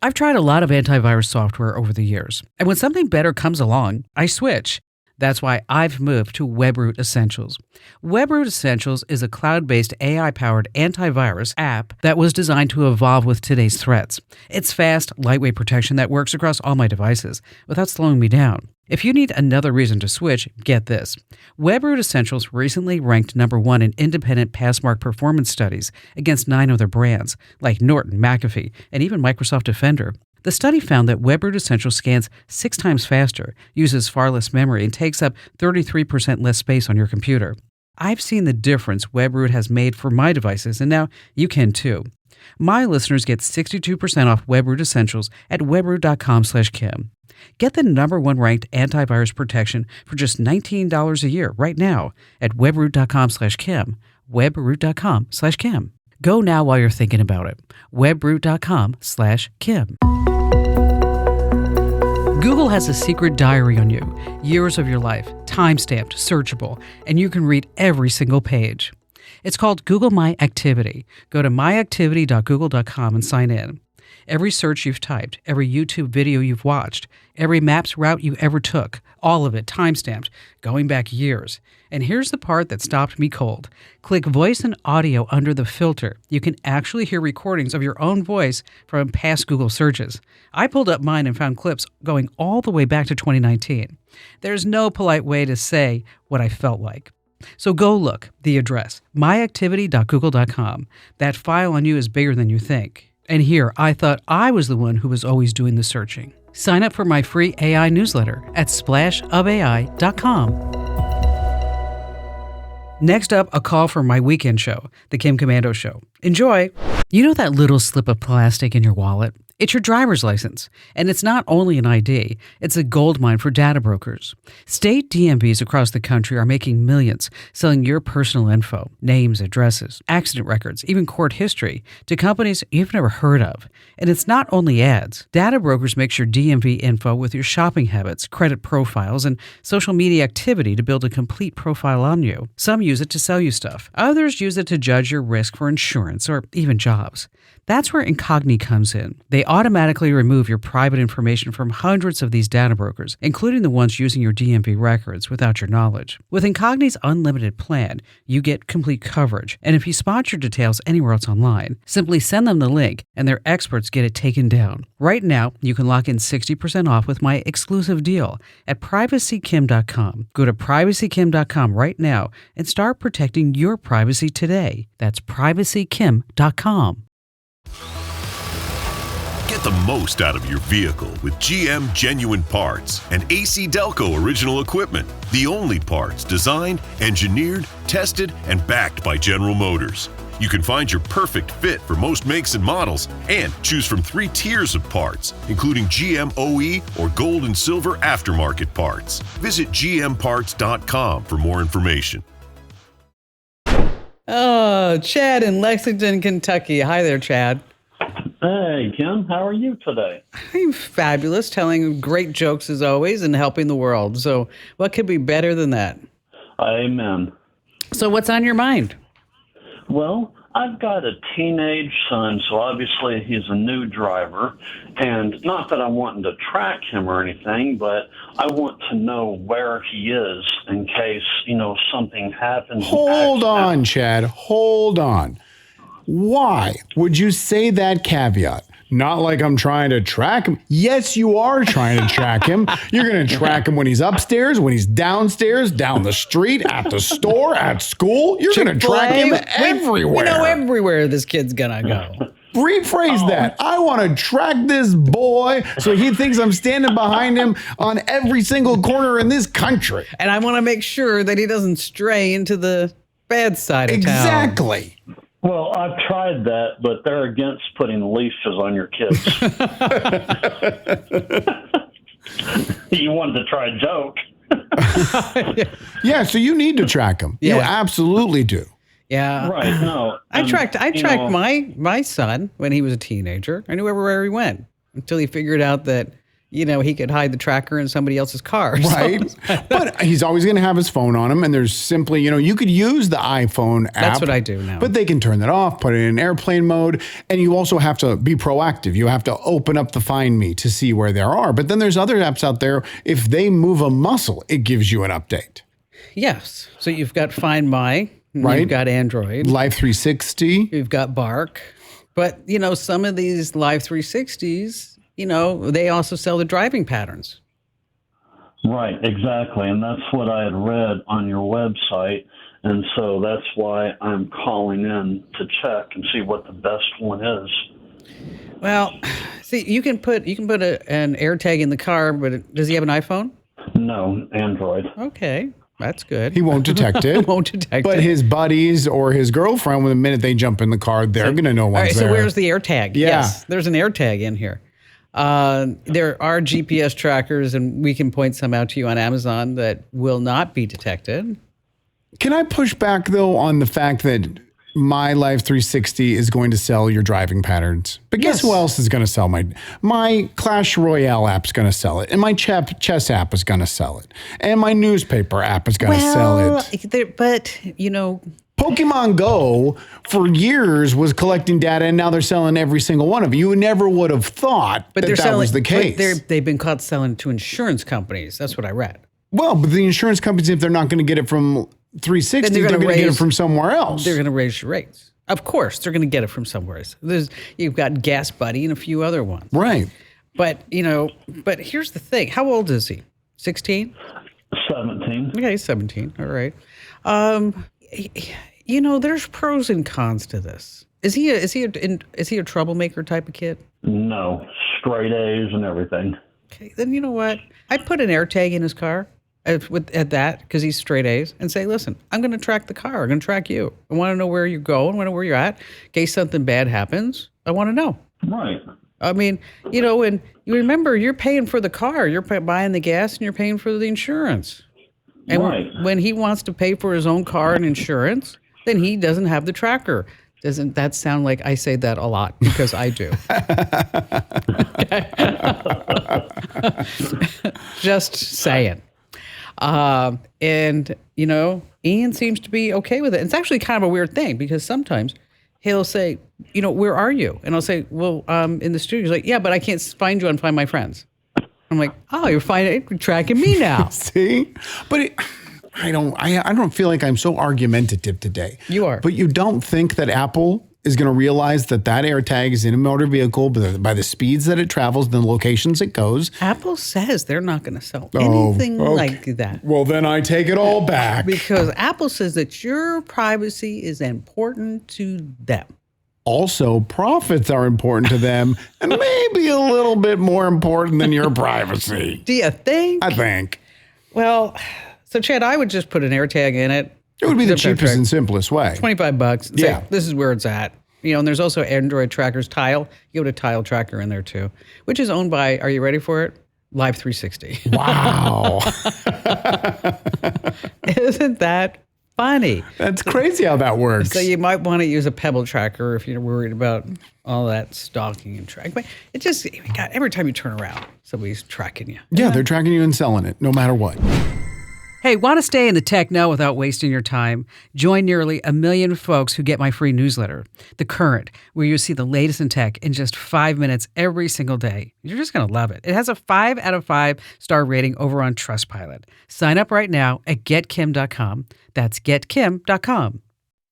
I've tried a lot of antivirus software over the years, and when something better comes along, I switch. That's why I've moved to WebRoot Essentials. WebRoot Essentials is a cloud-based AI-powered antivirus app that was designed to evolve with today's threats. It's fast, lightweight protection that works across all my devices without slowing me down. If you need another reason to switch, get this. WebRoot Essentials recently ranked #1 in independent Passmark performance studies against 9 other brands, like Norton, McAfee, and even Microsoft Defender. The study found that WebRoot Essentials scans 6 times faster, uses far less memory, and takes up 33% less space on your computer. I've seen the difference WebRoot has made for my devices, and now you can too. My listeners get 62% off WebRoot Essentials at webroot.com/Kim. Get the #1 ranked antivirus protection for just $19 a year right now at webroot.com/Kim. webroot.com/Kim. Go now while you're thinking about it. webroot.com/Kim. Google has a secret diary on you, years of your life, time-stamped, searchable, and you can read every single page. It's called Google My Activity. Go to myactivity.google.com and sign in. Every search you've typed, every YouTube video you've watched, every Maps route you ever took, all of it time-stamped, going back years. And here's the part that stopped me cold. Click voice and audio under the filter. You can actually hear recordings of your own voice from past Google searches. I pulled up mine and found clips going all the way back to 2019. There's no polite way to say what I felt like. So go look. The address, myactivity.google.com. That file on you is bigger than you think. And here, I thought I was the one who was always doing the searching. Sign up for my free AI newsletter at splashofai.com. Next up, a call from my weekend show, The Kim Komando Show. Enjoy! You know that little slip of plastic in your wallet? It's your driver's license. And it's not only an ID, it's a goldmine for data brokers. State DMVs across the country are making millions selling your personal info, names, addresses, accident records, even court history, to companies you've never heard of. And it's not only ads. Data brokers mix your DMV info with your shopping habits, credit profiles, and social media activity to build a complete profile on you. Some use it to sell you stuff. Others use it to judge your risk for insurance or even jobs. That's where Incogni comes in. They automatically remove your private information from hundreds of these data brokers, including the ones using your DMV records without your knowledge. With Incogni's unlimited plan, you get complete coverage. And if you spot your details anywhere else online, simply send them the link and their experts get it taken down. Right now, you can lock in 60% off with my exclusive deal at privacykim.com. Go to privacykim.com right now and start protecting your privacy today. That's privacykim.com. Get the most out of your vehicle with GM Genuine Parts and AC Delco original equipment. The only parts designed, engineered, tested, and backed by General Motors. You can find your perfect fit for most makes and models and choose from 3 tiers of parts, including GM OE or gold and silver aftermarket parts. Visit gmparts.com for more information. Oh, Chad in Lexington, Kentucky. Hi there, Chad. Hey, Kim. How are you today? I'm fabulous, telling great jokes as always and helping the world. So what could be better than that? Amen. So what's on your mind? Well, I've got a teenage son, so obviously he's a new driver. And not that I'm wanting to track him or anything, but I want to know where he is in case, something happens. Hold on, Chad. Hold on. Why would you say that caveat? Not like I'm trying to track him. Yes, you are trying to track him. You're going to track him when he's upstairs, when he's downstairs, down the street, at the store, at school. You're going to track him everywhere. We know everywhere this kid's going to go. Rephrase that. I want to track this boy so he thinks I'm standing behind him on every single corner in this country. And I want to make sure that he doesn't stray into the bad side of town. Exactly. Well, I've tried that, but they're against putting leashes on your kids. You wanted to try a joke. Yeah, so you need to track him. Yeah. You absolutely do. Yeah. Right. No. I tracked my son when he was a teenager. I knew everywhere he went until he figured out that he could hide the tracker in somebody else's car. Right. But he's always going to have his phone on him. And there's simply, you could use the iPhone app. That's what I do now. But they can turn that off, put it in airplane mode. And you also have to be proactive. You have to open up the Find Me to see where there are. But then there's other apps out there. If they move a muscle, it gives you an update. Yes. So you've got Find My. Right. You've got Android. Live 360. You've got Bark. But, some of these Live 360s, they also sell the driving patterns. Right, exactly. And that's what I had read on your website. And so that's why I'm calling in to check and see what the best one is. Well, see, you can put an AirTag in the car, but does he have an iPhone? No, Android. Okay, that's good. He won't detect it. He won't detect it. But his buddies or his girlfriend, the minute they jump in the car, they're going to know All one's right, there. so where's the AirTag? Yeah. Yes, there's an AirTag in here. There are GPS trackers, and we can point some out to you on Amazon that will not be detected. Can I push back, though, on the fact that My Life 360 is going to sell your driving patterns? But guess Yes. who else is going to sell my Clash Royale app's going to sell it, and my chess app is going to sell it, and my newspaper app is going to sell it. But Pokemon Go for years was collecting data, and now they're selling every single one of it. You never would have thought that was the case. But they've been caught selling to insurance companies. That's what I read. Well, but the insurance companies, if they're not going to get it from 360, they're going to get it from somewhere else. They're going to raise your rates. Of course, they're going to get it from somewhere else. You've got Gas Buddy and a few other ones. Right. But, but here's the thing. How old is he? 16? 17. Okay, 17. All right. There's pros and cons to this. Is he a troublemaker type of kid? No, straight A's and everything. Okay, then you know what? I'd put an AirTag in his car at that because he's straight A's and say, listen, I'm going to track the car. I'm going to track you. I want to know where you go. I want to know where you're at. In case something bad happens, I want to know. Right. I mean, and you remember you're paying for the car. You're buying the gas and you're paying for the insurance. And Right. when he wants to pay for his own car and insurance, then he doesn't have the tracker. Doesn't that sound like I say that a lot? Because I do. Just saying. And, Ian seems to be okay with it. It's actually kind of a weird thing because sometimes he'll say, where are you? And I'll say, well, in the studio. He's like, yeah, but I can't find you and find my friends. I'm like, oh, you're tracking me now. See? But I don't feel like I'm so argumentative today. You are. But you don't think that Apple is going to realize that AirTag is in a motor vehicle by the speeds that it travels and the locations it goes? Apple says they're not going to sell anything like that. Well, then I take it all back. Because Apple says that your privacy is important to them. Also, profits are important to them and maybe a little bit more important than your privacy. Do you think? I think. Well, so Chad, I would just put an AirTag in it. It would be the cheapest and simplest way. $25. Yeah. Say, this is where it's at. And there's also Android trackers, Tile. You go to Tile Tracker in there too, which is owned by, are you ready for it? Live 360. Wow. Isn't that funny? That's crazy how that works. So you might want to use a Pebble tracker if you're worried about all that stalking and tracking. But it just, God, every time you turn around, somebody's tracking you. Yeah, they're tracking you and selling it, no matter what. Hey, want to stay in the tech know without wasting your time? Join nearly 1 million folks who get my free newsletter, The Current, where you see the latest in tech in just 5 minutes every single day. You're just going to love it. It has a 5 out of 5 star rating over on Trustpilot. Sign up right now at getkim.com. That's getkim.com.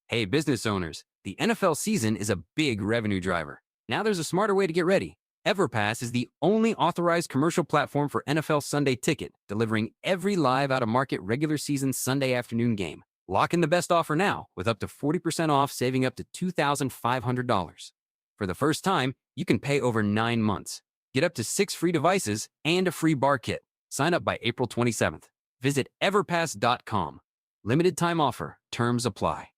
Hey, business owners, the NFL season is a big revenue driver. Now there's a smarter way to get ready. EverPass is the only authorized commercial platform for NFL Sunday Ticket, delivering every live out-of-market regular season Sunday afternoon game. Lock in the best offer now with up to 40% off, saving up to $2,500. For the first time, you can pay over 9 months. Get up to 6 free devices and a free bar kit. Sign up by April 27th. Visit everpass.com. Limited time offer. Terms apply.